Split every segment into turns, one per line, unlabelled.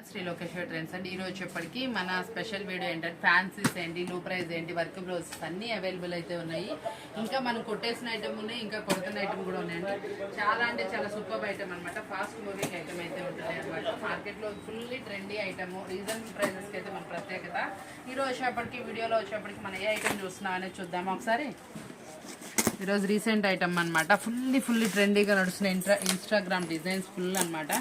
Shri Lokeshwar trends అండి. ఈరోజు వచ్చేప్పటికి మన స్పెషల్ వీడియో ఏంటంటే ఫ్యాన్సీస్ ఏంటి, లో ప్రైస్ ఏంటి, వర్క్ బ్లౌజెస్ అన్నీ అవైలబుల్ అయితే ఉన్నాయి. ఇంకా మనం కొట్టేసిన ఐటమ్ ఉన్నాయి, ఇంకా కొడుతున్న ఐటమ్ కూడా ఉన్నాయండి. చాలా అంటే చాలా సూపర్ ఐటమ్ అనమాట. ఫాస్ట్ మూవింగ్ ఐటమ్ అయితే ఉంటుంది అనమాట. మార్కెట్లో ఫుల్లీ ట్రెండీ ఐటమ్, రీజనబుల్ ప్రైజెస్కి అయితే మన ప్రత్యేకత. ఈరోజు వచ్చేప్పటికి వీడియోలో వచ్చేప్పటికి మనం ఏ ఐటమ్ చూస్తున్నాం అనేది చూద్దామా ఒకసారి. ఈరోజు రీసెంట్ ఐటమ్ అనమాట. ఫుల్లీ ట్రెండీగా నడుస్తున్న ఇన్స్టాగ్రామ్ డిజైన్స్ ఫుల్ అనమాట.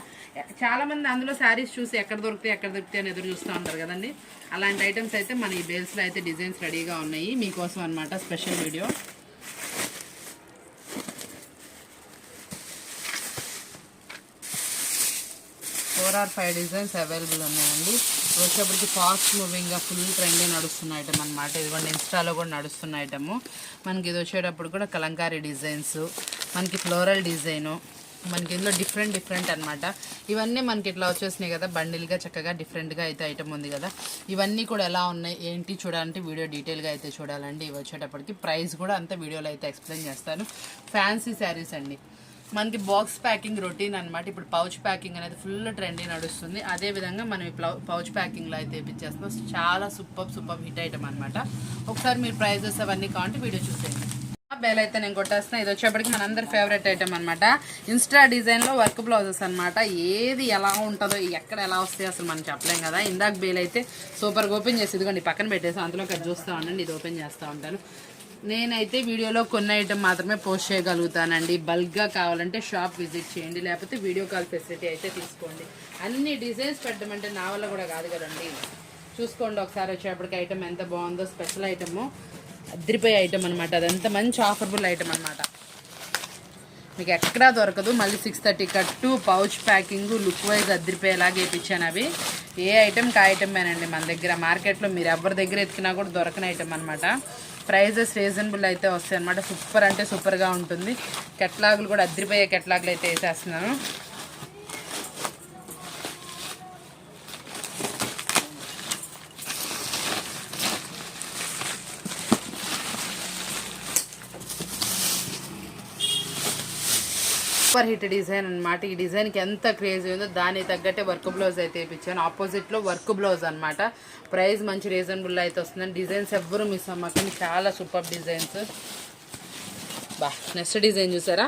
చాలామంది అందులో శారీస్ చూసి ఎక్కడ దొరుకుతాయి అని ఎదురు చూస్తూ ఉంటారు కదండి. అలాంటి ఐటమ్స్ అయితే మన ఈ బేల్స్లో అయితే డిజైన్స్ రెడీగా ఉన్నాయి మీకోసం అనమాట. Special video 4 or 5 designs available ఉన్నాయండి. వచ్చేప్పటికి ఫాస్ట్ మూవింగ్గా ఫుల్ ట్రెండ్గా నడుస్తున్న ఐటమ్ అనమాట. ఇదిగోండి ఇన్స్టాలో కూడా నడుస్తున్న ఐటము. మనకి ఇది వచ్చేటప్పుడు కూడా కలంకారీ డిజైన్స్, మనకి ఫ్లోరల్ డిజైను, మనకి ఇందులో డిఫరెంట్ అనమాట. ఇవన్నీ మనకి ఇట్లా వచ్చేసినాయి కదా, బండిల్గా చక్కగా డిఫరెంట్గా అయితే ఐటమ్ ఉంది కదా. ఇవన్నీ కూడా ఎలా ఉన్నాయి ఏంటి చూడాలంటే వీడియో డీటెయిల్గా అయితే చూడాలండి. ఇవి వచ్చేటప్పటికి ప్రైస్ కూడా అంతా వీడియోలో అయితే ఎక్స్ప్లెయిన్ చేస్తాను. ఫ్యాన్సీ శారీస్ అండి. మనకి బాక్స్ ప్యాకింగ్ రొటీన్ అనమాట. ఇప్పుడు పౌచ్ ప్యాకింగ్ అనేది ఫుల్ ట్రెండీ నడుస్తుంది. అదేవిధంగా మనం ఈ పౌచ్ ప్యాకింగ్లో అయితే ఇప్పించేస్తున్నాం. చాలా సూపర్ హిట్ ఐటమ్ అనమాట. ఒకసారి మీరు ప్రైజెస్ అవన్నీ కావాలంటే వీడియో చూసేయండి. బెల్ అయితే నేను కొట్టేస్తున్నా. ఇది వచ్చేప్పటికి మనందరి ఫేవరెట్ ఐటమ్ అనమాట. ఇన్స్టా డిజైన్లో వర్క్ బ్లౌజెస్ అనమాట. ఏది ఎలా ఉంటుందో ఎక్కడ ఎలా వస్తాయో అసలు మనం చెప్పలేం కదా. ఇందాక బేల్ అయితే సూపర్గా ఓపెన్ చేసి ఇదిగోండి పక్కన పెట్టేసి అందులో కట్ చూస్తూ ఉండండి. ఇది ఓపెన్ చేస్తూ ఉంటాను. నేనైతే వీడియోలో కొన్ని ఐటమ్ మాత్రమే పోస్ట్ చేయగలుగుతానండి. బల్క్గా కావాలంటే షాప్ విజిట్ చేయండి, లేకపోతే వీడియో కాల్ ఫెసిలిటీ అయితే తీసుకోండి. అన్ని డిజైన్స్ పెట్టమంటే నా వల్ల కూడా కాదు కదండి. చూసుకోండి ఒకసారి వచ్చేప్పటికి ఐటమ్ ఎంత బాగుందో. స్పెషల్ ఐటము, అదిరిపోయే ఐటమ్ అనమాట. అదంతా మంచి ఆఫర్బుల్ ఐటమ్ అనమాట. మీకు ఎక్కడా దొరకదు. మళ్ళీ 630 కట్టు, పౌచ్ ప్యాకింగ్, లుక్ వైజ్ అదిరిపోయేలాగా వేయించాను. అవి ఏ ఐటమ్కి ఆ ఐటమేనండి మన దగ్గర. మార్కెట్లో మీరు ఎవరి దగ్గర ఎత్తుకినా కూడా దొరకని ఐటమ్ అనమాట. ప్రైజెస్ రీజనబుల్ అయితే వస్తాయి అనమాట. సూపర్ అంటే సూపర్గా ఉంటుంది. కెట్లాగులు కూడా అదిరిపోయే కెట్లాగులు అయితే వేసేస్తున్నాను. సూపర్ హిట్ డిజైన్ అనమాట. ఈ డిజైన్కి ఎంత క్రేజీ ఉందో దానికి తగ్గట్టే వర్క్ బ్లౌజ్ అయితే వేయించాను. ఆపోజిట్లో వర్క్ బ్లౌజ్ అనమాట. ప్రైస్ మంచి రీజనబుల్ అయితే వస్తుందండి. డిజైన్స్ ఎవ్వరూ మిస్ అమ్మకండి. చాలా సూపర్ డిజైన్స్. నెక్స్ట్ డిజైన్ చూసారా,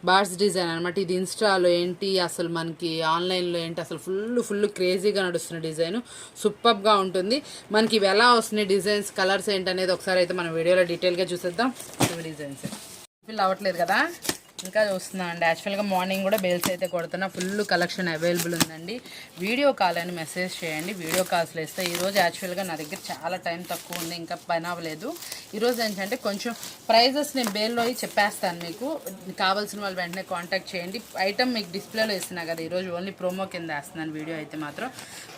బార్డ్స్ డిజైన్ అనమాట. ఇది ఇన్స్టాలో ఏంటి, అసలు మనకి ఆన్లైన్లో ఏంటి, అసలు ఫుల్ క్రేజీగా నడుస్తున్న డిజైన్. సూపర్గా ఉంటుంది. మనకి ఇవి ఎలా వస్తున్నాయి డిజైన్స్, కలర్స్ ఏంటి అనేది ఒకసారి అయితే మనం వీడియోలో డీటెయిల్గా చూసేద్దాం. ఇవి డిజైన్స్ ఫిల్ అవ్వట్లేదు కదా, ఇంకా చూస్తున్నాం అండి. యాక్చువల్గా మార్నింగ్ కూడా బేల్స్ అయితే కొడుతున్నా. ఫుల్ కలెక్షన్ అవైలబుల్ ఉందండి. వీడియో కాల్ అని మెసేజ్ చేయండి. వీడియో కాల్స్లో ఇస్తే ఈరోజు యాక్చువల్గా నా దగ్గర చాలా టైం తక్కువ ఉంది, ఇంకా పని అవ్వలేదు. ఈరోజు ఏంటంటే కొంచెం ప్రైజెస్ నేను బేల్లో చెప్పేస్తాను. మీకు కావాల్సిన వాళ్ళు వెంటనే కాంటాక్ట్ చేయండి. ఐటమ్ మీకు డిస్ప్లేలో ఇస్తున్నా కదా, ఈరోజు ఓన్లీ ప్రోమో కింద వేస్తున్నాను. వీడియో అయితే మాత్రం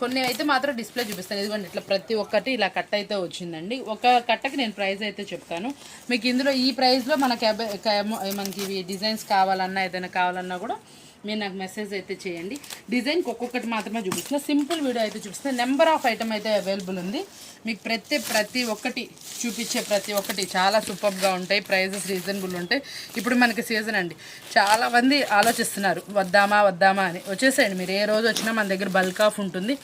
కొన్ని అయితే మాత్రం డిస్ప్లే చూపిస్తాను. ఎందుకంటే ఇట్లా ప్రతి ఒక్కటి ఇలా కట్ అయితే వచ్చిందండి. ఒక కట్టకి నేను ప్రైస్ అయితే చెప్తాను మీకు. ఇందులో ఈ ప్రైస్లో మనకి ఇవి డిజైన్స్ కావాలన్నా ఏదైనా కావాలన్నా కూడా మీరు నాకు మెసేజ్ అయితే చేయండి. డిజైన్కి ఒక్కొక్కటి మాత్రమే చూపిస్తున్నా. సింపుల్ వీడియో అయితే చూపిస్తున్నా. నెంబర్ ఆఫ్ ఐటమ్ అయితే అవైలబుల్ ఉంది. మీకు ప్రతి ఒక్కటి చూపించే ప్రతి ఒక్కటి చాలా సూపర్గా ఉంటాయి. ప్రైజెస్ రీజనబుల్ ఉంటాయి. ఇప్పుడు మనకి సీజన్ అండి. చాలామంది ఆలోచిస్తున్నారు వద్దామా అని. వచ్చేసేయండి. మీరు ఏ రోజు వచ్చినా మన దగ్గర బల్క్ ఆఫ్ ఉంటుంది,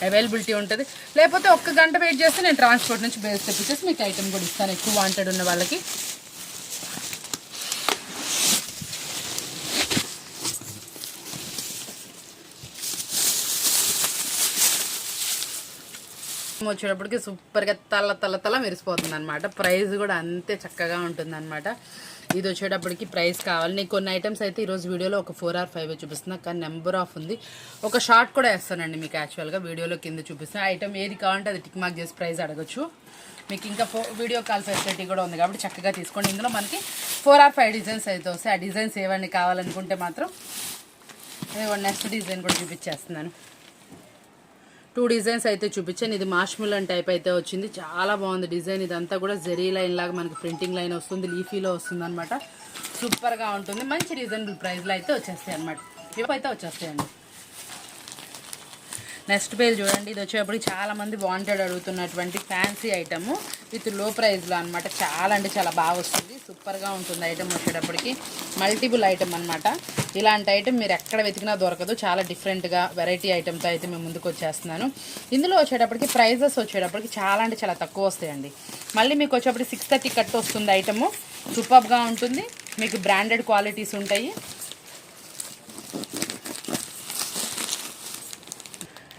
అవైలబిలిటీ ఉంటుంది. లేకపోతే ఒక్క గంట వెయిట్ చేస్తే నేను ట్రాన్స్పోర్ట్ నుంచి బేస్ తెప్పించేసి మీకు ఐటమ్ కూడా ఇస్తాను. ఎక్కువ వాంటెడ్ ఉన్న వాళ్ళకి వచ్చేటప్పటికి సూపర్గా తల మెరిసిపోతుంది అనమాట. ప్రైస్ కూడా అంతే చక్కగా ఉంటుంది అనమాట. ఇది వచ్చేటప్పటికి ప్రైస్ కావాలి. నేను కొన్ని ఐటమ్స్ అయితే ఈరోజు వీడియోలో ఒక 4 or 5 చూపిస్తున్నా, కానీ నెంబర్ ఆఫ్ ఉంది. ఒక షార్ట్ కూడా వేస్తానండి మీకు. యాక్చువల్గా వీడియోలో కింద చూపిస్తాను. ఐటమ్ ఏది కావాలంటే అది టిక్ మార్క్ చేసి ప్రైస్ అడగచ్చు. మీకు ఇంకా వీడియో కాల్ ఫెసిలిటీ కూడా ఉంది కాబట్టి చక్కగా తీసుకోండి. ఇందులో మనకి 4 or 5 డిజైన్స్ అయితే వస్తాయి. ఆ డిజైన్స్ ఏవన్నీ కావాలనుకుంటే మాత్రం నెక్స్ట్ డిజైన్ కూడా చూపించేస్తున్నాను. 2 డిజైన్స్ అయితే చూపించాను. ఇది మాష్మిలన్ టైప్ అయితే వచ్చింది. చాలా బాగుంది డిజైన్. ఇదంతా కూడా జెరీ లైన్ లాగా మనకి ప్రింటింగ్ లైన్ వస్తుంది, లీఫీలో వస్తుంది అనమాట. సూపర్గా ఉంటుంది. మంచి రీజనబుల్ ప్రైస్లో అయితే వచ్చేస్తాయి అనమాట. ఇవైతే వచ్చేస్తాయండి. నెక్స్ట్ పేజ్ చూడండి. ఇది వచ్చేటప్పటికి చాలామంది వాంటెడ్ అడుగుతున్నటువంటి ఫ్యాన్సీ ఐటము విత్ లో ప్రైస్లో అనమాట. చాలా అంటే చాలా బాగా వస్తుంది. సూపర్గా ఉంటుంది ఐటమ్ వచ్చేటప్పటికి. మల్టిపుల్ ఐటమ్ అనమాట. ఇలాంటి ఐటమ్ మీరు ఎక్కడ వెతికినా దొరకదు. చాలా డిఫరెంట్గా వెరైటీ ఐటమ్తో అయితే మేము ముందుకు వచ్చేస్తున్నాను. ఇందులో వచ్చేటప్పటికి ప్రైజెస్ వచ్చేటప్పటికి చాలా అంటే చాలా తక్కువ వస్తాయండి. మళ్ళీ మీకు వచ్చేటప్పటికి 630 కట్ వస్తుంది ఐటము. సూపర్గా ఉంటుంది. మీకు బ్రాండెడ్ క్వాలిటీస్ ఉంటాయి.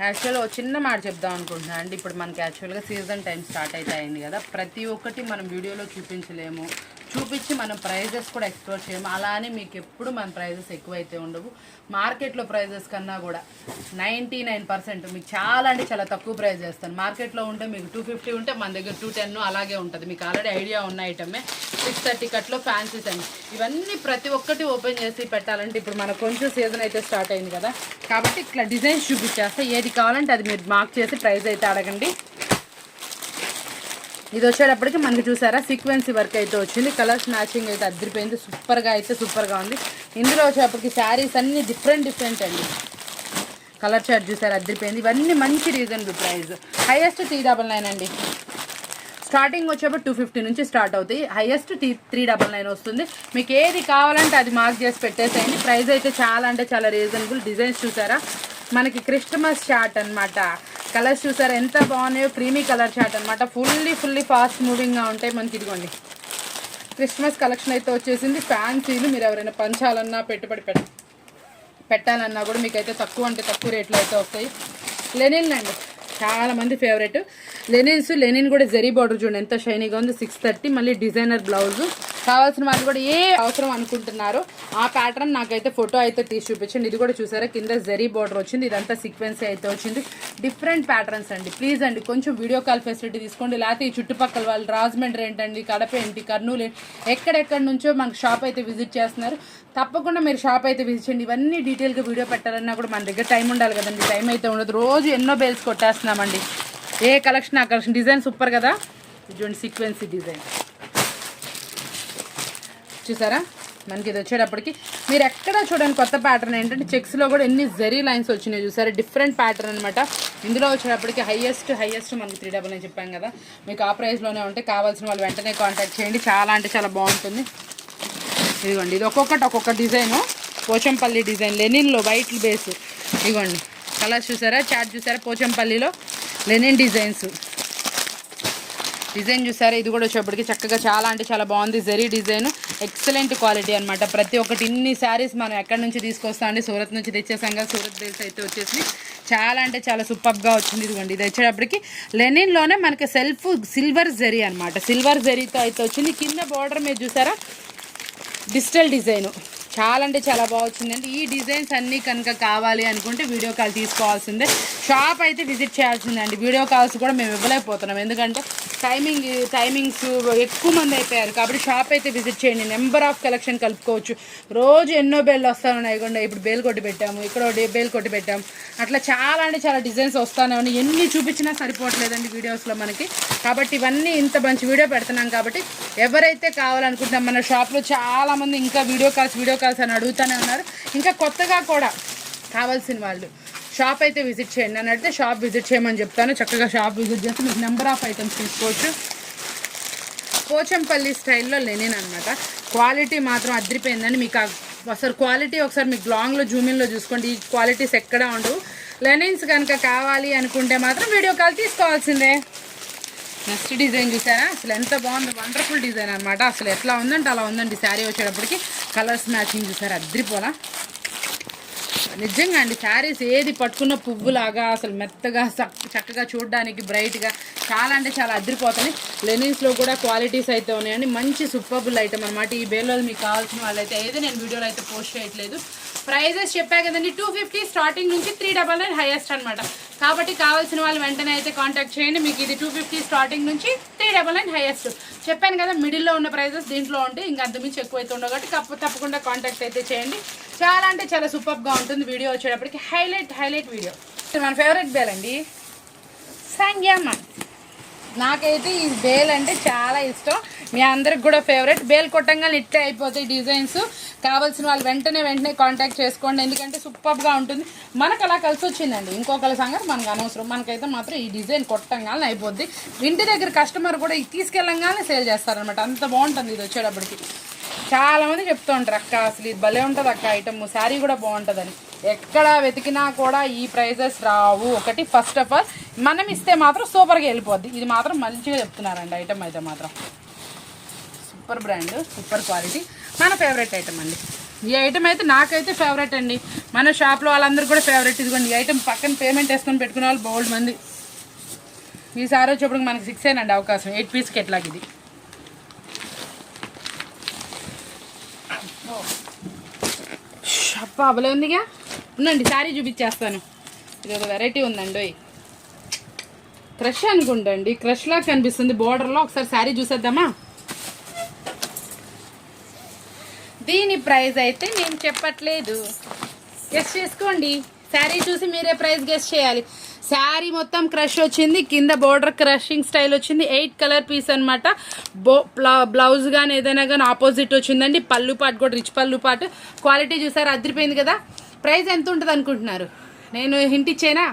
యాక్చువల్గా చిన్న మాట చెప్దాం అనుకుంటున్నాను అండి. ఇప్పుడు మనకి యాక్చువల్గా సీజన్ టైం స్టార్ట్ అయితే అయింది కదా, ప్రతి ఒక్కటి మనం వీడియోలో చూపించలేము, చూపించి మనం ప్రైజెస్ కూడా ఎక్స్ప్లోర్ చేయము. అలా అని మీకు ఎప్పుడు మన ప్రైజెస్ ఎక్కువైతే ఉండవు. మార్కెట్లో ప్రైజెస్ కన్నా కూడా 99% మీకు చాలా అంటే చాలా తక్కువ ప్రైస్ చేస్తాను. మార్కెట్లో ఉంటే మీకు 250 ఉంటే మన దగ్గర 210 అలాగే ఉంటుంది. మీకు ఆల్రెడీ ఐడియా ఉన్న ఐటమే. 630 కట్లో ఫ్యాన్సీస్ అండి. ఇవన్నీ ప్రతి ఒక్కటి ఓపెన్ చేసి పెట్టాలంటే ఇప్పుడు మనకు కొంచెం సీజన్ అయితే స్టార్ట్ అయింది కదా, కాబట్టి ఇట్లా డిజైన్స్ చూపించేస్తే ఏది కావాలంటే అది మీరు మార్క్ చేసి ప్రైస్ అయితే అడగండి. ఇది వచ్చేటప్పటికి మనకి చూసారా సీక్వెన్సీ వర్క్ అయితే వచ్చింది. కలర్స్ మ్యాచింగ్ అయితే అదిరిపోయింది. సూపర్గా ఉంది. ఇందులో వచ్చేటప్పటికి శారీస్ అన్నీ డిఫరెంట్ అండి. కలర్ చార్ట్ చూసారా అదిరిపోయింది. ఇవన్నీ మంచి రీజనబుల్ ప్రైస్. హైయెస్ట్ 399 అండి. స్టార్టింగ్ వచ్చేప్పుడు 250 నుంచి స్టార్ట్ అవుతాయి. హైయెస్ట్ 399 వస్తుంది. మీకు ఏది కావాలంటే అది మార్క్ చేసి పెట్టేసేయండి. ప్రైస్ అయితే చాలా అంటే చాలా రీజనబుల్. డిజైన్స్ చూసారా మనకి క్రిస్టమస్ చార్ట్ అనమాట. కలర్స్ చూసారా ఎంత బాగున్నాయో. క్రీమీ కలర్ చార్ట్ అనమాట. ఫుల్లీ ఫాస్ట్ మూవింగ్గా ఉంటాయి మనకి. ఇదిగోండి క్రిస్మస్ కలెక్షన్ అయితే వచ్చేసింది. ఫ్యాన్సీలు మీరు ఎవరైనా పంచాలన్నా పెట్టుబడి పెట్టాలన్నా కూడా మీకైతే తక్కువ అంటే తక్కువ రేట్లో అయితే వస్తాయి. లెనిన్ అండి చాలా మంది ఫేవరెట్. లెనిన్ కూడా జరీ బార్డర్ చూడండి ఎంత షైనీగా ఉంది. 630 మళ్ళీ డిజైనర్ బ్లౌజ్. కావాల్సిన వాళ్ళు కూడా ఏ అవసరం అనుకుంటున్నారో ఆ ప్యాటర్న్ నాకైతే ఫోటో అయితే తీసి చూపించండి. ఇది కూడా చూసారా కింద జరీ బార్డర్ వచ్చింది. ఇదంతా సీక్వెన్స్ అయితే వచ్చింది. డిఫరెంట్ ప్యాటర్న్స్ అండి. ప్లీజ్ అండి కొంచెం వీడియో కాల్ ఫెసిలిటీ తీసుకోండి. లేకపోతే ఈ చుట్టుపక్కల వాళ్ళు రాజమండ్రి ఏంటండి, కడప ఏంటి, కర్నూలు ఎక్కడెక్కడి నుంచో మనకు షాప్ అయితే విజిట్ చేస్తున్నారు. తప్పకుండా మీరు షాప్ అయితే విజిట్ చేయండి. ఇవన్నీ డీటెయిల్గా వీడియో పెట్టాలన్నా కూడా మన దగ్గర టైం ఉండాలి కదండి. టైం అయితే ఉండదు. రోజు ఎన్నో బేల్స్ కొట్టేస్తున్నామండి. ఏ కలెక్షన్ ఆ కలెక్షన్. డిజైన్ సూపర్ కదా. చూడండి సీక్వెన్సీ డిజైన్ చూసారా మనకి. ఇది వచ్చేటప్పటికి మీరు ఎక్కడ చూడండి కొత్త ప్యాటర్న్ ఏంటంటే చెక్స్లో కూడా ఎన్ని జరీ లైన్స్ వచ్చినాయి చూసారా. డిఫరెంట్ ప్యాటర్న్ అనమాట. ఇందులో వచ్చేటప్పటికి హైయెస్ట్ మనకి 399 చెప్పాం కదా. మీకు ఆ ప్రైస్లోనే ఉంటే కావాల్సిన వాళ్ళు వెంటనే కాంటాక్ట్ చేయండి. చాలా అంటే చాలా బాగుంటుంది. ఇదిగోండి ఇది ఒక్కొక్క డిజైను. పోచంపల్లి డిజైన్ లెనిన్లో వైట్ బేస్. ఇదిగోండి కలర్స్ చూసారా, చార్ట్ చూసారా. పోచంపల్లిలో లెనిన్ డిజైన్ చూసారా. ఇది కూడా వచ్చేప్పటికి చక్కగా చాలా అంటే చాలా బాగుంది. జరీ డిజైన్ ఎక్సలెంట్ క్వాలిటీ అనమాట. ప్రతి ఒక్కటి ఇన్ని శారీస్ మనం ఎక్కడి నుంచి తీసుకొస్తాం అండి, సూరత్ నుంచి తెచ్చేసాం కదా. సూరత్ బేస్ అయితే వచ్చేసి చాలా అంటే చాలా సూపర్గా వచ్చింది. ఇదిగోండి ఇది వచ్చేటప్పటికి లెనిన్లోనే మనకి సెల్ఫ్ సిల్వర్ జరీ అనమాట. సిల్వర్ జరీతో అయితే వచ్చింది. కింద బార్డర్ మీద చూసారా డిజిటల్ డిజైను. చాలా అంటే చాలా బాగా వచ్చిందండి. ఈ డిజైన్స్ అన్నీ కనుక కావాలి అనుకుంటే వీడియో కాల్ తీసుకోవాల్సిందే. షాప్ అయితే విజిట్ చేయాల్సిందండి. వీడియో కాల్స్ కూడా మేము ఇవ్వలేకపోతున్నాం ఎందుకంటే టైమింగ్స్ ఎక్కువ మంది అయిపోయారు. కాబట్టి షాప్ అయితే విజిట్ చేయండి. నెంబర్ ఆఫ్ కలెక్షన్ కలుపుకోవచ్చు. రోజు ఎన్నో బేళ్ళు వస్తానే ఇవ్వండి. ఇప్పుడు బేల్ కొట్టి పెట్టాము, ఇక్కడ బేల్ కొట్టి పెట్టాము. అట్లా చాలా అంటే చాలా డిజైన్స్ వస్తానే ఉన్నాయి. ఎన్ని చూపించినా సరిపోవట్లేదండి వీడియోస్లో మనకి. కాబట్టి ఇవన్నీ ఇంత మంచి వీడియో పెడుతున్నాం కాబట్టి ఎవరైతే కావాలనుకుంటున్నాం మన షాప్లో చాలామంది ఇంకా వీడియో కాల్స్ అని అడుగుతూనే ఉన్నారు. ఇంకా కొత్తగా కూడా కావాల్సిన వాళ్ళు షాప్ అయితే విజిట్ చేయండి అని అడిగితే షాప్ విజిట్ చేయమని చెప్తాను. చక్కగా షాప్ విజిట్ చేస్తే మీకు నెంబర్ ఆఫ్ ఐటమ్స్ తీసుకోవచ్చు. పోచంపల్లి స్టైల్లో లెనిన్ అనమాట. క్వాలిటీ మాత్రం అదిరిపోయిందండి. మీకు అసలు క్వాలిటీ ఒకసారి మీకు లాంగ్లో జూమిన్లో చూసుకోండి. ఈ క్వాలిటీస్ ఎక్కడా ఉండవు. లెనిన్స్ కనుక కావాలి అనుకుంటే మాత్రం వీడియో కాల్ తీసుకోవాల్సిందే. నెక్స్ట్ డిజైన్ చూసారా అసలు ఎంత బాగుంది. వండర్ఫుల్ డిజైన్ అనమాట. అసలు ఎట్లా ఉందంటే అలా ఉందండి. శారీ వచ్చేటప్పటికి కలర్స్ మ్యాచింగ్ చూసారా అద్రిపోలా. నిజంగా అండి శారీస్ ఏది పట్టుకున్న పువ్వులాగా అసలు మెత్తగా చక్కగా చూడడానికి బ్రైట్గా చాలా అంటే చాలా అదిరిపోతుంది. లెనిన్స్లో కూడా క్వాలిటీస్ అయితే ఉన్నాయండి. మంచి సూపర్బుల్ ఐటమ్ అనమాట. ఈ బేల్లో మీకు కావాల్సిన వాళ్ళైతే ఏదో నేను వీడియోలో అయితే పోస్ట్ చేయట్లేదు. ప్రైజెస్ చెప్పా కదండి 250 స్టార్టింగ్ నుంచి 399 హైయెస్ట్ అనమాట. కాబట్టి కావాల్సిన వాళ్ళు వెంటనే అయితే కాంటాక్ట్ చేయండి. మీకు ఇది 250 స్టార్టింగ్ నుంచి 399 హైయెస్ట్ చెప్పాను కదా. మిడిల్లో ఉన్న ప్రైజెస్ దీంట్లో ఉంటే ఇంకా అంతమించి ఎక్కువ అయితే ఉండవు కాబట్టి తప్పకుండా కాంటాక్ట్ అయితే చేయండి. చాలా అంటే చాలా సూపర్గా ఉంటుంది. వీడియో వచ్చేటప్పటికి హైలైట్ వీడియో. మన ఫేవరెట్ బేల్ అండి సంగ్యామ్మ. నాకైతే ఈ బేల్ అంటే చాలా ఇష్టం, మీ అందరికి కూడా ఫేవరెట్. బేల్ కొట్టంగానే ఇట్టే అయిపోతాయి డిజైన్స్. కావాల్సిన వాళ్ళు వెంటనే కాంటాక్ట్ చేసుకోండి, ఎందుకంటే సూపర్గా ఉంటుంది. మనకు అలా కలిసి వచ్చిందండి, ఇంకొకరి సంగతి మనకు అనవసరం. మనకైతే మాత్రం ఈ డిజైన్ కొట్టంగానే అయిపోద్ది. ఇంటి దగ్గర కస్టమర్ కూడా తీసుకెళ్ళంగానే సేల్ చేస్తారనమాట, అంత బాగుంటుంది ఇది వచ్చేటప్పటికి. చాలామంది చెప్తూ ఉంటారు, అక్క అసలు ఇది భలే ఉంటుంది అక్క ఐటమ్, శారీ కూడా బాగుంటుందని. ఎక్కడ వెతికినా కూడా ఈ ప్రైజెస్ రావు. ఒకటి ఫస్ట్ ఆఫ్ ఆల్ మనం ఇస్తే మాత్రం సూపర్గా వెళ్ళిపోద్ది. ఇది మాత్రం మంచిగా చెప్తున్నారండి ఐటమ్ అయితే మాత్రం. సూపర్ బ్రాండ్, సూపర్ క్వాలిటీ, మన ఫేవరెట్ ఐటమ్ అండి. ఈ ఐటమ్ అయితే నాకైతే ఫేవరెట్ అండి, మన షాప్లో వాళ్ళందరూ కూడా ఫేవరెట్. ఇదిగోండి ఈ ఐటమ్ పక్కన పేమెంట్ వేసుకొని పెట్టుకునే వాళ్ళు బోల్డ్ మంది. ఈసారి వచ్చేప్పుడు మనకి 6 ఏనండి అవకాశం, 8 పీస్కి ఎట్లాగ ఇది. అప్ప అవ్వలే ఉందిగా, ఉందండి శారీ చూపించేస్తాను. ఇది ఒక వెరైటీ ఉందండి, క్రష్ అనుకుంటండి, క్రష్ లాగా కనిపిస్తుంది బోర్డర్లో. ఒకసారి శారీ చూసేద్దామా. దీని ప్రైస్ అయితే నేను చెప్పట్లేదు, గెస్ చేసుకోండి. శారీ చూసి మీరే ప్రైస్ గెస్ చేయాలి. శారీ మొత్తం క్రష్ వచ్చింది, కింద బోర్డర్ క్రషింగ్ స్టైల్ వచ్చింది. 8 కలర్ పీస్ అనమాట. బ్లౌజ్ కానీ ఏదైనా కానీ ఆపోజిట్ వచ్చిందండి. పళ్ళు పాటు కూడా రిచ్ పళ్ళు పాటు. క్వాలిటీ చూసారు, అదిరిపోయింది కదా. ప్రైస్ ఎంత ఉంటుంది అనుకుంటున్నారు? నేను హింట్ ఇచ్చేనా,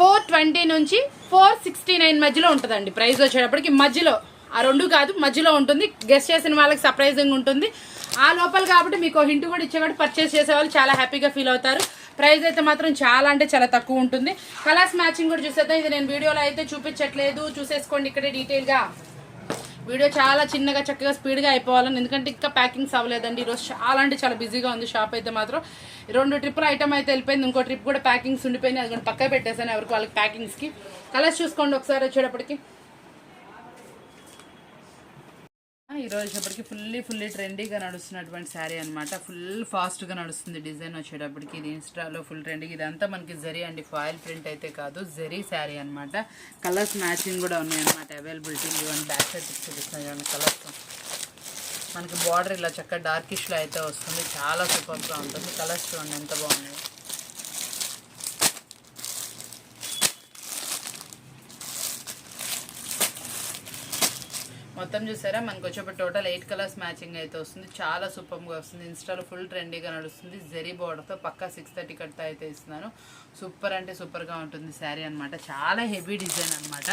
420 నుంచి 469 మధ్యలో ఉంటుందండి ప్రైస్ వచ్చేటప్పటికి. మధ్యలో, ఆ రెండు కాదు, మధ్యలో ఉంటుంది. గెస్ట్ చేసిన వాళ్ళకి సర్ప్రైజింగ్ ఉంటుంది. ఆ లోపల కాబట్టి మీకు హింట్ కూడా ఇచ్చేవాడు, పర్చేస్ చేసే వాళ్ళు చాలా హ్యాపీగా ఫీల్ అవుతారు. ప్రైస్ అయితే మాత్రం చాలా అంటే చాలా తక్కువ ఉంటుంది. కలర్స్ మ్యాచింగ్ కూడా చూసేద్దాం. ఇది నేను వీడియోలో అయితే చూపించట్లేదు, చూసేసుకోండి ఇక్కడే డీటెయిల్గా. వీడియో చాలా చిన్నగా చక్కగా స్పీడ్గా అయిపోవాలని, ఎందుకంటే ఇంకా ప్యాకింగ్స్ అవ్వలేదండి. ఈరోజు చాలా అంటే చాలా బిజీగా ఉంది షాప్ అయితే మాత్రం. 2 ట్రిప్పుల ఐటమ్ అయితే వెళ్ళిపోయింది, ఇంకో ట్రిప్ కూడా ప్యాకింగ్స్ ఉండిపోయినాయి, అది కూడా పక్క పెట్టేసాను ఎవరికి వాళ్ళకి ప్యాకింగ్స్కి. కలర్స్ చూసుకోండి ఒకసారి వచ్చేటప్పటికి. ఈరోజు వచ్చేటప్పటికి ఫుల్లీ ట్రెండీగా నడుస్తున్నటువంటి శారీ అనమాట. ఫుల్ ఫాస్ట్గా నడుస్తుంది డిజైన్ వచ్చేటప్పటికి. ఇది ఇన్స్టాలో ఫుల్ ట్రెండింగ్. ఇదంతా మనకి జరీ అండి, ఫాయిల్ ప్రింట్ అయితే కాదు, జరీ శారీ అనమాట. కలర్స్ మ్యాచింగ్ కూడా ఉన్నాయి అనమాట అవైలబిలిటీ. ఇవన్నీ బ్యాక్ సైడ్ చూపిస్తున్నాయి ఇవన్నీ కలర్స్. మనకి బార్డర్ ఇలా చక్కగా డార్కిష్లో అయితే వస్తుంది, చాలా సూపర్గా ఉంటుంది. కలర్స్ చూడండి ఎంత బాగున్నాయి. మొత్తం చూసారా, మనకు వచ్చేప్పుడు టోటల్ 8 కలర్స్ మ్యాచింగ్ అయితే వస్తుంది. చాలా సూపర్గా వస్తుంది. ఇన్స్టాలో ఫుల్ ట్రెండీగా నడుస్తుంది. జరీ బోర్డర్తో పక్కా 630 కట్తో అయితే ఇస్తున్నాను. సూపర్ అంటే సూపర్గా ఉంటుంది శారీ అనమాట. చాలా హెవీ డిజైన్ అనమాట.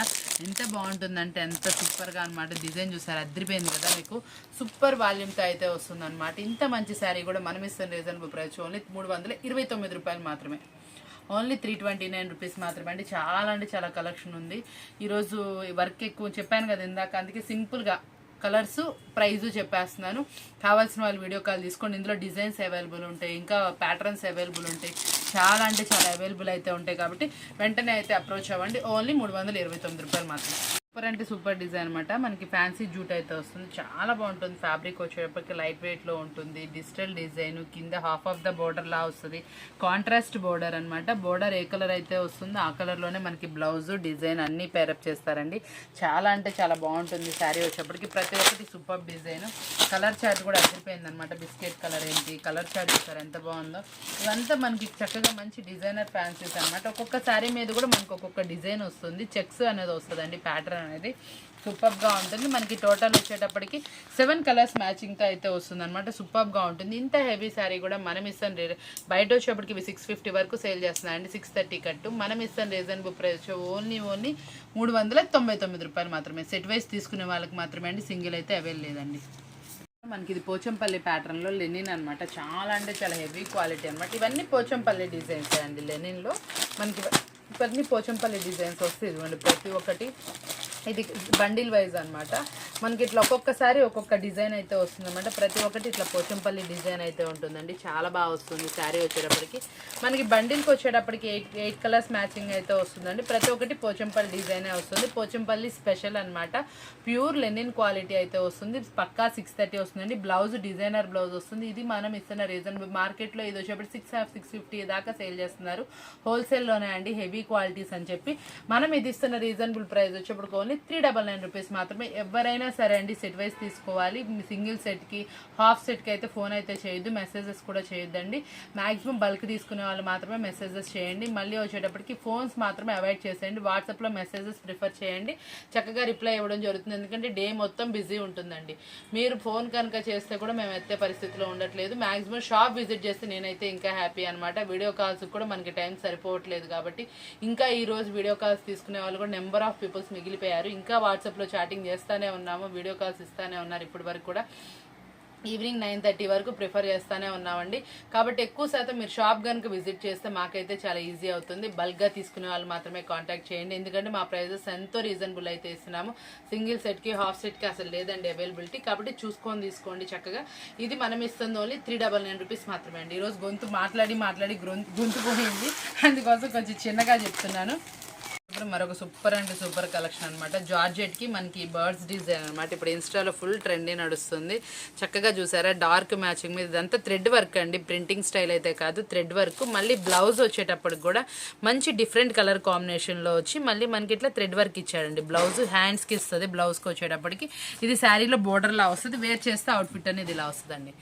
ఎంత బాగుంటుందంటే ఎంత సూపర్గా అనమాట. డిజైన్ చూసారా, అదిరిపోయింది కదా మీకు. సూపర్ వాల్యూమ్తో అయితే వస్తుంది అనమాట. ఇంత మంచి శారీ కూడా మనం ఇస్తున్న రీజనబుల్ ప్రైస్ ఓన్లీ 329 రూపాయలు మాత్రమే. ఓన్లీ 329 రూపీస్ మాత్రమే అండి. చాలా అంటే చాలా కలెక్షన్ ఉంది. ఈరోజు వర్క్ ఎక్కువ చెప్పాను కదా ఇందాక, అందుకే సింపుల్గా కలర్స్ ప్రైజు చెప్పేస్తున్నాను. కావాల్సిన వాళ్ళు వీడియో కాల్ తీసుకోండి. ఇందులో డిజైన్స్ అవైలబుల్ ఉంటాయి, ఇంకా ప్యాటర్న్స్ అవైలబుల్ ఉంటాయి, చాలా అంటే చాలా అవైలబుల్ అయితే ఉంటాయి. కాబట్టి వెంటనే అయితే అప్రోచ్ అవ్వండి. ఓన్లీ 329 రూపాయలు మాత్రమే. సూపర్ అంటే సూపర్ డిజైన్ అనమాట. మనకి ఫ్యాన్సీ జూట్ అయితే వస్తుంది, చాలా బాగుంటుంది. ఫ్యాబ్రిక్ వచ్చేటప్పటికి లైట్ వెయిట్లో ఉంటుంది. డిజిటల్ డిజైన్, కింద హాఫ్ ఆఫ్ ద బోర్డర్ లా వస్తుంది. కాంట్రాస్ట్ బోర్డర్ అనమాట. బోర్డర్ ఏ కలర్ అయితే వస్తుందో ఆ కలర్లోనే మనకి బ్లౌజ్ డిజైన్ అన్నీ పేరప్ చేస్తారండి. చాలా అంటే చాలా బాగుంటుంది శారీ వచ్చేప్పటికి. ప్రతి ఒక్కటి సూపర్ డిజైన్. కలర్ చార్ట్ కూడా అదిరిపోయింది అనమాట. బిస్కెట్ కలర్ ఏంటి, కలర్ చార్ట్ చూసారు ఎంత బాగుందో. ఇవంతా మనకి చక్కగా మంచి డిజైనర్ ఫ్యాన్సీస్ అనమాట. ఒక్కొక్క శారీ మీద కూడా మనకు ఒక్కొక్క డిజైన్ వస్తుంది. చెక్స్ అనేది వస్తుందండి, ప్యాటర్న్ అనేది సూపర్గా ఉంటుంది. మనకి టోటల్ వచ్చేటప్పటికి 7 కలర్స్ మ్యాచింగ్తో అయితే వస్తుంది అనమాట. సూపర్గా ఉంటుంది. ఇంత హెవీ శారీ కూడా మనం ఇస్తాం బయట వచ్చేప్పటికి 650 వరకు సేల్ చేస్తున్నాయండి, 630 కట్టు. మనం ఇస్తాం రీజనబుల్ ప్రైస్ ఓన్లీ 399 రూపాయలు మాత్రమే. సెట్ వైజ్ తీసుకునే వాళ్ళకి మాత్రమే అండి, సింగిల్ అయితే అవైల్ లేదండి. మనకి ఇది పోచంపల్లి ప్యాటర్న్లో లెనిన్ అనమాట. చాలా అంటే చాలా హెవీ క్వాలిటీ అనమాట. ఇవన్నీ పోచంపల్లి డిజైన్స్ అండి. లెనిన్లో మనకి ఇవన్నీ పోచంపల్లి డిజైన్స్ వస్తాయి. ఇదిగోండి ప్రతి ఒక్కటి ఇది బండిల్ వైజ్ అనమాట. మనకి ఇట్లా ఒక్కొక్కసారి ఒక్కొక్క డిజైన్ అయితే వస్తుంది అనమాట. ప్రతి ఒక్కటి ఇట్లా పోచంపల్లి డిజైన్ అయితే ఉంటుందండి. చాలా బాగా వస్తుంది శారీ వచ్చేటప్పటికి. మనకి బండిల్కి వచ్చేటప్పటికి 8 కలర్స్ మ్యాచింగ్ అయితే వస్తుందండి. ప్రతి ఒక్కటి పోచంపల్లి డిజైనే వస్తుంది. పోచంపల్లి స్పెషల్ అనమాట. ప్యూర్ లెనిన్ క్వాలిటీ అయితే వస్తుంది. పక్కా 630 వస్తుందండి. బ్లౌజ్ డిజైనర్ బ్లౌజ్ వస్తుంది. ఇది మనం ఇస్తున్న రీజనబుల్. మార్కెట్లో ఇది వచ్చేటప్పుడు 650 దాకా సేల్ చేస్తున్నారు హోల్సేల్లోనే అండి, హెవీ క్వాలిటీస్ అని చెప్పి. మనం ఇది ఇస్తున్న రీజనబుల్ ప్రైస్ వచ్చేప్పుడు ఓన్లీ 399 రూపీస్ మాత్రమే. ఎవరైనా సరే అండి సెట్ వైజ్ తీసుకోవాలి. సింగిల్ సెట్కి హాఫ్ సెట్కి అయితే ఫోన్ అయితే చేయొద్దు, మెసేజెస్ కూడా చేయొద్దండి. మ్యాక్సిమం బల్క్ తీసుకునే వాళ్ళు మాత్రమే మెసేజెస్ చేయండి. మళ్ళీ వచ్చేటప్పటికి ఫోన్స్ మాత్రమే అవాయిడ్ చేసేయండి. వాట్సాప్లో మెసేజెస్ ప్రిఫర్ చేయండి, చక్కగా రిప్లై ఇవ్వడం జరుగుతుంది. ఎందుకంటే డే మొత్తం బిజీ ఉంటుందండి. మీరు ఫోన్ కనుక చేస్తే కూడా మేము ఎత్తే పరిస్థితిలో ఉండట్లేదు. మ్యాక్సిమం షాప్ విజిట్ చేస్తే నేనైతే ఇంకా హ్యాపీ అనమాట. వీడియో కాల్స్ కూడా మనకి టైం సరిపోవట్లేదు కాబట్టి ఇంకా ఈ రోజు వీడియో కాల్స్ తీసుకునే వాళ్ళు కూడా నెంబర్ ఆఫ్ పీపుల్స్ మిగిలిపోయారు. ఇంకా వాట్సాప్లో చాటింగ్ చేస్తూనే ఉన్నాము, వీడియో కాల్స్ ఇస్తూనే ఉన్నారు. ఇప్పటి వరకు కూడా ఈవినింగ్ 9:30 వరకు ప్రిఫర్ చేస్తూనే ఉన్నామండి. కాబట్టి ఎక్కువ శాతం మీరు షాప్ కనుక విజిట్ చేస్తే మాకైతే చాలా ఈజీ అవుతుంది. బల్క్గా తీసుకునే వాళ్ళు మాత్రమే కాంటాక్ట్ చేయండి. ఎందుకంటే మా ప్రైజెస్ ఎంతో రీజనబుల్ అయితే ఇస్తున్నాము. సింగిల్ సెట్కి హాఫ్ సెట్కి అసలు లేదండి అవైలబిలిటీ. కాబట్టి చూసుకొని తీసుకోండి చక్కగా. ఇది మనం ఇస్తుంది ఓన్లీ 399 రూపీస్ మాత్రమే అండి. ఈరోజు గొంతు మాట్లాడి గొంతు పోయింది, అందుకోసం కొంచెం చిన్నగా చెప్తున్నాను. ఇప్పుడు మరొక సూపర్ అంటే సూపర్ కలెక్షన్ అనమాట. జార్జెట్కి మనకి బర్డ్స్ డిజైన్ అనమాట. ఇప్పుడు ఇన్స్టాలో ఫుల్ ట్రెండ్ నడుస్తుంది. చక్కగా చూసారా, డార్క్ మ్యాచింగ్ మీద ఇదంతా థ్రెడ్ వర్క్ అండి. ప్రింటింగ్ స్టైల్ అయితే కాదు, థ్రెడ్ వర్క్. మళ్ళీ బ్లౌజ్ వచ్చేటప్పటికి కూడా మంచి డిఫరెంట్ కలర్ కాంబినేషన్లో వచ్చి మళ్ళీ మనకి ఇట్లా థ్రెడ్ వర్క్ ఇచ్చాడండి. బ్లౌజ్ హ్యాండ్స్కి ఇస్తుంది. బ్లౌజ్కి వచ్చేటప్పటికి ఇది శారీలో బోర్డర్లా వస్తుంది. వేర్ చేస్తే అవుట్ఫిట్ అనేది ఇలా వస్తుందండి.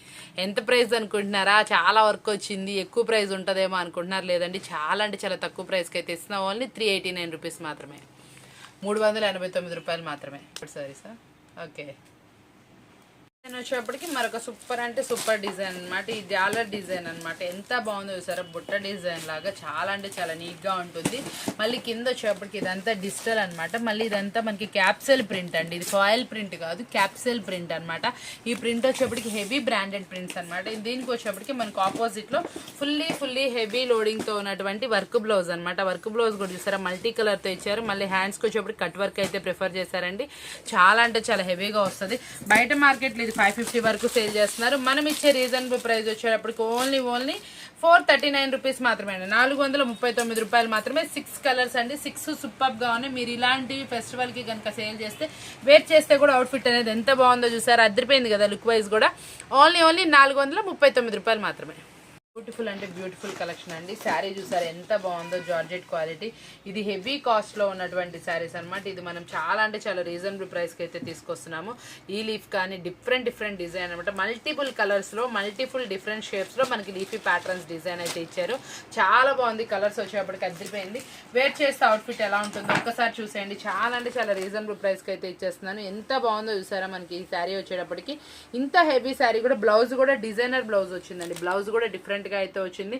ఎంత ప్రైస్ అనుకుంటున్నారా? చాలా వర్క్ వచ్చింది, ఎక్కువ ప్రైస్ ఉంటుందేమో అనుకుంటున్నారు. లేదండి, చాలా అంటే చాలా తక్కువ ప్రైస్కి అయితే ఇస్తున్నాం. ఓన్లీ 389 రూపీస్ మాత్రమే, 389 రూపాయలు మాత్రమే. Sorry sir. ఓకే, వచ్చేప్పటికి మరొక సూపర్ అంటే సూపర్ డిజైన్ అనమాట. ఈ జాలర్ డిజైన్ అనమాట. ఎంత బాగుందో చూసారా, బుట్ట డిజైన్ లాగా చాలా అంటే చాలా నీట్గా ఉంటుంది. మళ్ళీ కింద వచ్చేప్పటికి ఇదంతా డిజిటల్ అనమాట. మళ్ళీ ఇదంతా మనకి క్యాప్సెల్ ప్రింట్ అండి. ఇది ఫాయిల్ ప్రింట్ కాదు, క్యాప్సెల్ ప్రింట్ అనమాట. ఈ ప్రింట్ వచ్చేప్పటికి హెవీ బ్రాండెడ్ ప్రింట్స్ అనమాట. దీనికి వచ్చేప్పటికి మనకు ఆపోజిట్లో ఫుల్లీ హెవీ లోడింగ్తో ఉన్నటువంటి వర్క్ బ్లౌజ్ అనమాట. వర్క్ బ్లౌజ్ కూడా చూసారా, మల్టీ కలర్తో ఇచ్చారు. మళ్ళీ హ్యాండ్స్కి వచ్చేప్పటికి కట్ వర్క్ అయితే ప్రిఫర్ చేశారండి. చాలా అంటే చాలా హెవీగా వస్తుంది. బయట మార్కెట్లో ఇది 550 వరకు సేల్ చేస్తున్నారు. మనం ఇచ్చే రీజనబుల్ ప్రైస్ వచ్చేటప్పటికి ఓన్లీ 439 రూపీస్ మాత్రమే, 439 రూపాయలు మాత్రమే. 6 కలర్స్ అండి, 6 సూపర్గా ఉన్నాయి. మీరు ఇలాంటివి ఫెస్టివల్కి కనుక సేల్ చేస్తే వేర్ చేస్తే కూడా అవుట్ఫిట్ అనేది ఎంత బాగుందో చూసారు. అదిరిపోయింది కదా లుక్ వైజ్ కూడా. ఓన్లీ 439 రూపాయలు మాత్రమే. బ్యూటిఫుల్ అంటే బ్యూటిఫుల్ కలెక్షన్ అండి. శారీ చూసారు ఎంత బాగుందో, జార్జెట్ క్వాలిటీ. ఇది హెవీ కాస్ట్లో ఉన్నటువంటి శారీస్ అనమాట. ఇది మనం చాలా అంటే చాలా రీజనబుల్ ప్రైస్కి అయితే తీసుకొస్తున్నాము. ఈ లీఫ్ కానీ డిఫరెంట్ డిజైన్ అనమాట. మల్టిపుల్ కలర్స్లో మల్టిపుల్ డిఫరెంట్ షేప్స్లో మనకి లీఫీ ప్యాటర్న్స్ డిజైన్ అయితే ఇచ్చారు. చాలా బాగుంది. కలర్స్ వచ్చేప్పటికి అదిరిపోయింది. వేర్ చేస్తే అవుట్ఫిట్ ఎలా ఉంటుందో ఒక్కసారి చూసేయండి. చాలా అంటే చాలా రీజనబుల్ ప్రైస్కి అయితే ఇచ్చేస్తున్నాను. ఎంత బాగుందో చూసారా మనకి ఈ శారీ వచ్చేటప్పటికి. ఇంత హెవీ శారీ కూడా బ్లౌజ్ కూడా డిజైనర్ బ్లౌజ్ వచ్చిందండి. బ్లౌజ్ కూడా డిఫరెంట్ గా అయితే వచ్చింది.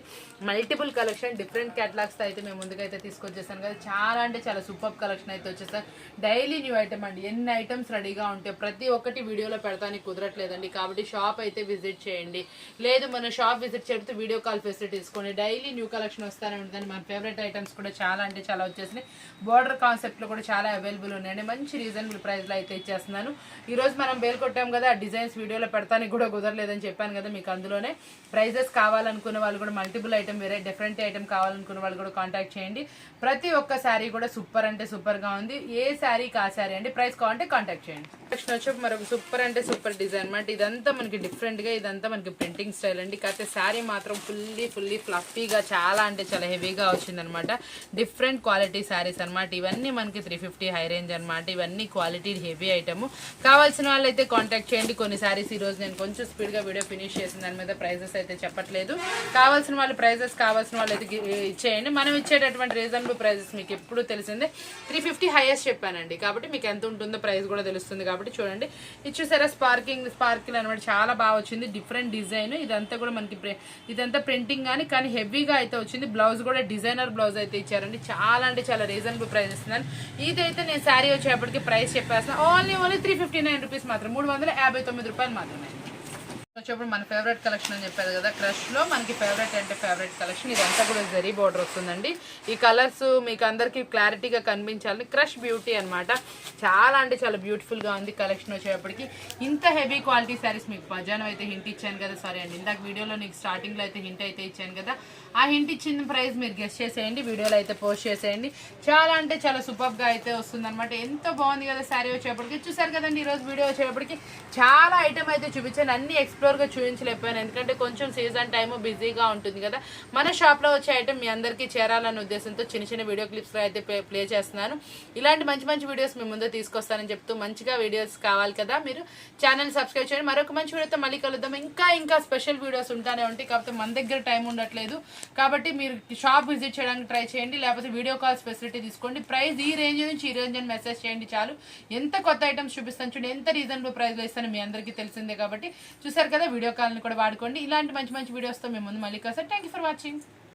మల్టిపుల్ కలెక్షన్ డిఫరెంట్ కేటలాగ్స్ అయితే మేము ముందుకైతే తీసుకొచ్చేసాను కదా. చాలా అంటే చాలా సూపర్ కలెక్షన్ అయితే వచ్చేసాను. డైలీ న్యూ ఐటమ్ అండి. ఎన్ని ఐటమ్స్ రెడీగా ఉంటాయి, ప్రతి ఒక్కటి వీడియోలో పెడతానికి కుదరట్లేదండి. కాబట్టి షాప్ అయితే విజిట్ చేయండి. లేదు మన షాప్ విజిట్ చేస్తే వీడియో కాల్ ఫెసిలిటీ తీసుకోండి. డైలీ న్యూ కలెక్షన్ వస్తూనే ఉంటుంది. మన ఫేవరెట్ ఐటమ్స్ కూడా చాలా అంటే చాలా వచ్చేసినాయి. బోర్డర్ కాన్సెప్ట్ లో కూడా చాలా అవైలబుల్ ఉన్నాయండి. మంచి రీజనబుల్ ప్రైస్ లో అయితే ఇచ్చేస్తున్నాను. ఈ రోజు మనం బేల్ కొట్టాం కదా, ఆ డిజైన్స్ వీడియోలో పెడతానికి కూడా కుదరలేదని చెప్పాను కదా మీకు. అందులోనే ప్రైజెస్ కావాలనుకున్న వాళ్ళు కూడా మల్టిపుల్ ఐటమ్ వేరే డిఫరెంట్ ఐటమ్ కావాలనుకున్న వాళ్ళు కూడా కాంటాక్ట్ చేయండి. ప్రతి ఒక్క శారీ కూడా సూపర్ అంటే సూపర్ గా ఉంది. ఏ శారీకి ఆ శారీ అండి. ప్రైస్ కావాలంటే కాంటాక్ట్ చేయండి. నెక్స్ట్ వచ్చి మరొక సూపర్ అంటే సూపర్ డిజైన్ అనమాట. ఇదంతా మనకి డిఫరెంట్ గా, ఇదంతా మనకి ప్రింటింగ్ స్టైల్ అండి. కాకపోతే శారీ మాత్రం ఫుల్లీ ఫ్లఫీగా చాలా అంటే చాలా హెవీగా వచ్చిందనమాట. డిఫరెంట్ క్వాలిటీ శారీస్ అనమాట. ఇవన్నీ మనకి 350 హై రేంజ్ అనమాట. ఇవన్నీ క్వాలిటీ హెవీ ఐటమ్. కావాల్సిన వాళ్ళు అయితే కాంటాక్ట్ చేయండి. కొన్ని శారీస్ ఈ రోజు నేను కొంచెం స్పీడ్ గా వీడియో ఫినిష్ చేసిన దాని మీద ప్రైజెస్ అయితే చెప్పట్లేదు. కావాల్సిన వాళ్ళు ప్రైజెస్ కావాల్సిన వాళ్ళు అయితే ఇచ్చేయండి. మనం ఇచ్చేటటువంటి రీజనబుల్ ప్రైజెస్ మీకు ఎప్పుడు తెలిసిందే. 350 హైయెస్ట్ చెప్పానండి. కాబట్టి మీకు ఎంత ఉంటుందో ప్రైస్ కూడా తెలుస్తుంది. కాబట్టి చూడండి, ఇచ్చేసారా స్పార్కిల్ అనమాట. చాలా బాగా వచ్చింది. Different design. ఇదంతా కూడా మనకి ఇదంతా ప్రింటింగ్ కానీ హెవీగా అయితే వచ్చింది. బ్లౌజ్ కూడా డిజైనర్ బ్లౌజ్ అయితే ఇచ్చారండి. చాలా అంటే చాలా రీజనబుల్ ప్రైస్ ఇస్తున్నాను. ఇదైతే నేను శారీ వచ్చేప్పటికి ప్రైస్ చెప్పేస్తాను. ఓన్లీ 359 రూపీస్ మాత్రం, 359 రూపాయలు మాత్రమే. వచ్చేప్పుడు మన ఫేవరెట్ కలెక్షన్ అని చెప్పారు కదా, క్రష్ లో మనకి ఫేవరెట్ కలెక్షన్. ఇదంతా కూడా జరీ బోర్డర్ వస్తుందండి. ఈ కలర్స్ మీకు అందరికి క్లారిటీగా కనిపించాలని క్రష్ బ్యూటీ అనమాట. చాలా అంటే చాలా బ్యూటిఫుల్ గా ఉంది కలెక్షన్. వచ్చేప్పటికి ఇంత హెవీ క్వాలిటీ శారీస్ మీకు మధ్యాహ్నం అయితే హింట్ ఇచ్చాను కదా. సారీ అండి, ఇందాక వీడియోలో నీకు స్టార్టింగ్ లో అయితే హింట్ అయితే ఇచ్చాను కదా. ఆ హింట్ ఇచ్చిన ప్రైస్ మీరు గెస్ట్ చేసేయండి, వీడియోలో అయితే పోస్ట్ చేసేయండి. చాలా అంటే చాలా సూపర్గా అయితే వస్తుంది అనమాట. ఎంతో బాగుంది కదా శారీ వచ్చేప్పటికి. చూసారు కదండి ఈరోజు వీడియో వచ్చేటప్పటికి చాలా ఐటమ్ అయితే చూపించాను. అన్ని ఎక్స్ప్లోర్గా చూపించలేకపోయాను, ఎందుకంటే కొంచెం సీజన్ టైమ్ బిజీగా ఉంటుంది కదా. మన షాప్లో వచ్చే ఐటమ్ మీ అందరికీ చేరాలనే ఉద్దేశంతో చిన్న చిన్న వీడియో క్లిప్స్లో అయితే ప్లే చేస్తున్నాను. ఇలాంటి మంచి మంచి వీడియోస్ మీ ముందు తీసుకొస్తానని చెప్తూ, మంచిగా వీడియోస్ కావాలి కదా మీరు ఛానల్ సబ్స్క్రైబ్ చేయండి. మరొక మంచి వీడియోతో మళ్ళీ కలుద్దాం. ఇంకా స్పెషల్ వీడియోస్ ఉంటానే ఉంటాయి, కాకపోతే మన దగ్గర టైం ఉండట్లేదు. కాబట్టి మీరు షాప్ విజిట్ చేయడానికి ట్రై చేయండి, లేకపోతే వీడియో కాల్ ఫెసిలిటీ తీసుకోండి. ప్రైస్ ఈ రేంజ్ నుంచి ఈ రేంజ్ అని మెసేజ్ చేయండి చాలు. ఎంత కొత్త ఐటమ్స్ చూపిస్తాను చూడండి, ఎంత రీజనబుల్ ప్రైస్లో ఇస్తాను మీ అందరికీ తెలిసిందే. కాబట్టి చూసారు కదా, వీడియో కాల్ని కూడా వాడుకోండి. ఇలాంటి మంచి మంచి వీడియోస్తో మేము ముందు మళ్ళీ కోసం. Thank you for watching.